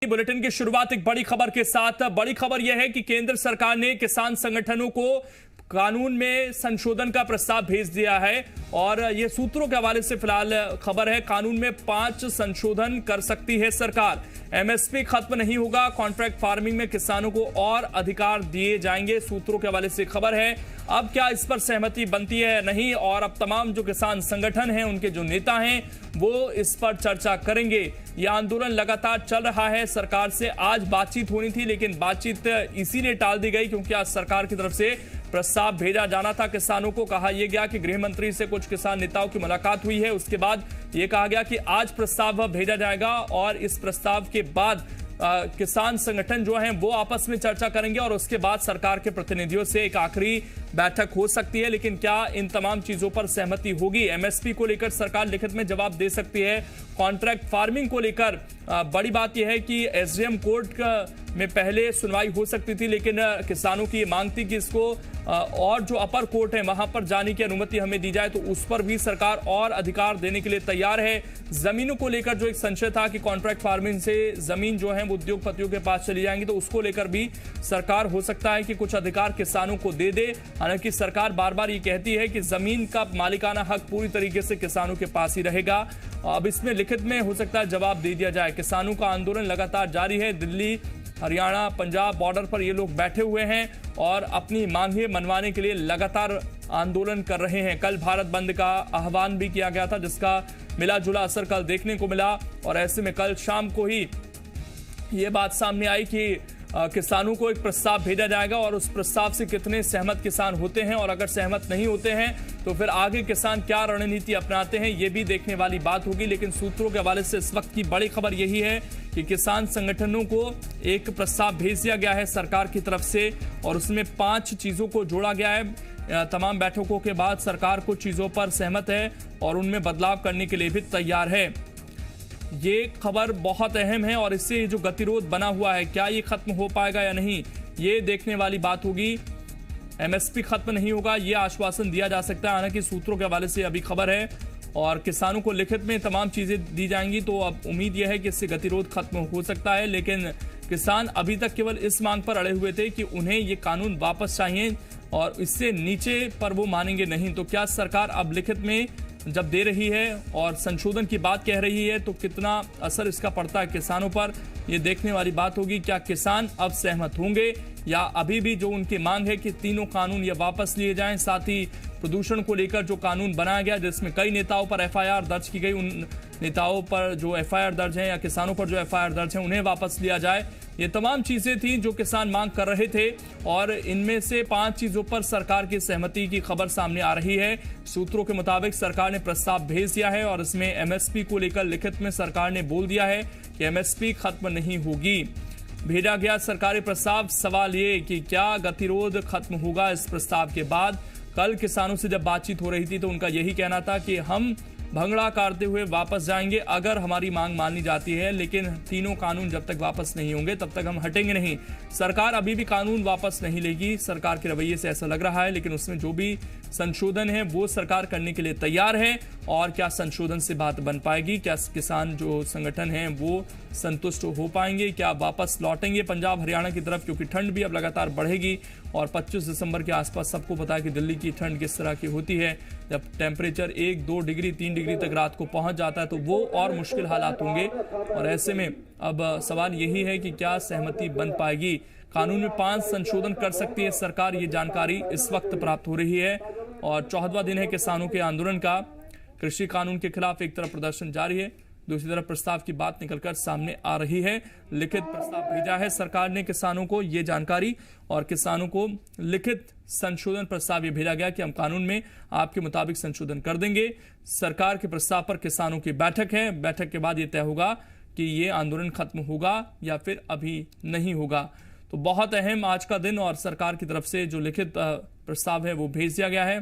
Bulletin की शुरुआत एक बड़ी खबर के साथ। बड़ी खबर यह है कि केंद्र सरकार ने किसान संगठनों को कानून में संशोधन का प्रस्ताव भेज दिया है और यह सूत्रों के हवाले से फिलहाल खबर है। कानून में 5 संशोधन कर सकती है सरकार। एमएसपी खत्म नहीं होगा, कॉन्ट्रैक्ट फार्मिंग में किसानों को और अधिकार दिए जाएंगे, सूत्रों के हवाले से खबर है। अब क्या इस पर सहमति बनती है नहीं, और अब तमाम जो किसान संगठन हैं उनके जो नेता हैं वो इस पर चर्चा करेंगे। यह आंदोलन लगातार चल रहा है। सरकार से आज बातचीत होनी थी, लेकिन बातचीत इसीलिए टाल दी गई क्योंकि आज सरकार की तरफ से प्रस्ताव भेजा जाना था किसानों को। कहा यह गया कि गृह मंत्री से कुछ किसान नेताओं की मुलाकात हुई है, उसके बाद यह कहा गया कि आज प्रस्ताव भेजा जाएगा और इस प्रस्ताव के बाद किसान संगठन जो हैं वो आपस में चर्चा करेंगे और उसके बाद सरकार के प्रतिनिधियों से एक आखिरी बैठक हो सकती है। लेकिन क्या इन तमाम चीजों पर सहमति होगी? एमएसपी को लेकर सरकार लिखित में जवाब दे सकती है। कॉन्ट्रैक्ट फार्मिंग को लेकर बड़ी बात यह है कि एसडीएम कोर्ट में पहले सुनवाई हो सकती थी, लेकिन किसानों की मांग थी कि इसको और जो अपर कोर्ट है वहां पर जाने की अनुमति हमें दी जाए, तो उस पर भी सरकार और अधिकार देने के लिए तैयार है। जमीनों को लेकर जो एक संशय था कि कॉन्ट्रैक्ट फार्मिंग से जमीन जो है वो उद्योगपतियों के पास चली जाएंगी, तो उसको लेकर भी सरकार हो सकता है कि कुछ अधिकार किसानों को दे दे। हालांकि सरकार बार बार ये कहती है कि जमीन का मालिकाना हक पूरी तरीके से किसानों के पास ही रहेगा। अब इसमें लिखित में हो सकता है जवाब दे दिया जाए। किसानों का आंदोलन लगातार जारी है। दिल्ली, हरियाणा, पंजाब बॉर्डर पर ये लोग बैठे हुए हैं और अपनी मांगें मनवाने के लिए लगातार आंदोलन कर रहे हैं। कल भारत बंद का आह्वान भी किया गया था, जिसका मिला जुला असर कल देखने को मिला। और ऐसे में कल शाम को ही ये बात सामने आई कि किसानों को एक प्रस्ताव भेजा जाएगा और उस प्रस्ताव से कितने सहमत किसान होते हैं, और अगर सहमत नहीं होते हैं तो फिर आगे किसान क्या रणनीति अपनाते हैं, ये भी देखने वाली बात होगी। लेकिन सूत्रों के हवाले से इस वक्त की बड़ी खबर यही है कि किसान संगठनों को एक प्रस्ताव भेज दिया गया है सरकार की तरफ से और उसमें 5 चीजों को जोड़ा गया है। तमाम बैठकों के बाद सरकार कुछ चीजों पर सहमत है और उनमें बदलाव करने के लिए भी तैयार है। ये खबर बहुत अहम है और इससे जो गतिरोध बना हुआ है, क्या ये खत्म हो पाएगा या नहीं, ये देखने वाली बात होगी। एमएसपी खत्म नहीं होगा, ये आश्वासन दिया जा सकता है। हालांकि सूत्रों के हवाले से अभी खबर है और किसानों को लिखित में तमाम चीजें दी जाएंगी, तो अब उम्मीद यह है कि इससे गतिरोध खत्म हो सकता है। लेकिन किसान अभी तक केवल इस मांग पर अड़े हुए थे कि उन्हें ये कानून वापस चाहिए और इससे नीचे पर वो मानेंगे नहीं। तो क्या सरकार अब लिखित में जब दे रही है और संशोधन की बात कह रही है, तो कितना असर इसका पड़ता है किसानों पर, ये देखने वाली बात होगी। क्या किसान अब सहमत होंगे या अभी भी जो उनकी मांग है कि तीनों कानून ये वापस लिए जाएं, साथ ही प्रदूषण को लेकर जो कानून बनाया गया जिसमें कई नेताओं पर एफआईआर दर्ज की गई, उन नेताओं पर जो एफआईआर दर्ज है या किसानों पर जो एफआईआर दर्ज है उन्हें वापस लिया जाए, ये तमाम चीजें थी जो किसान मांग कर रहे थे। और इनमें से 5 चीजों पर सरकार की सहमति की खबर सामने आ रही है। सूत्रों के मुताबिक सरकार ने प्रस्ताव भेज दिया है और इसमें एमएसपी को लेकर लिखित में सरकार ने बोल दिया है कि एमएसपी खत्म नहीं होगी। भेजा गया सरकारी प्रस्ताव। सवाल ये कि क्या गतिरोध खत्म होगा इस प्रस्ताव के बाद? कल किसानों से जब बातचीत हो रही थी तो उनका यही कहना था कि हम भंगड़ा काटते हुए वापस जाएंगे अगर हमारी मांग मानी जाती है, लेकिन तीनों कानून जब तक वापस नहीं होंगे तब तक हम हटेंगे नहीं। सरकार अभी भी कानून वापस नहीं लेगी, सरकार के रवैये से ऐसा लग रहा है। लेकिन उसमें जो भी संशोधन है वो सरकार करने के लिए तैयार है। और क्या संशोधन से बात बन पाएगी? क्या किसान जो संगठन हैं वो संतुष्ट हो पाएंगे? क्या वापस लौटेंगे पंजाब हरियाणा की तरफ? क्योंकि ठंड भी अब लगातार बढ़ेगी और 25 दिसंबर के आसपास सबको पता है कि दिल्ली की ठंड किस तरह की होती है। जब टेम्परेचर 1, 2 डिग्री, 3 डिग्री तक रात को पहुंच जाता है तो वो और मुश्किल हालात होंगे। और ऐसे में अब सवाल यही है कि क्या सहमति बन पाएगी? कानून में 5 संशोधन कर सकती है सरकार, ये जानकारी इस वक्त प्राप्त हो रही है। और 14वां दिन है किसानों के आंदोलन का। कृषि कानून के खिलाफ एक तरफ प्रदर्शन जारी है, दूसरी तरफ प्रस्ताव की बात निकलकर सामने आ रही है। लिखित प्रस्ताव भेजा है सरकार ने किसानों को, ये जानकारी, और किसानों को लिखित संशोधन प्रस्ताव ये भेजा गया कि हम कानून में आपके मुताबिक संशोधन कर देंगे। सरकार के प्रस्ताव पर किसानों की बैठक है। बैठक के बाद ये तय होगा कि ये आंदोलन खत्म होगा या फिर अभी नहीं होगा। तो बहुत अहम आज का दिन और सरकार की तरफ से जो लिखित प्रस्ताव है वो भेज दिया गया है।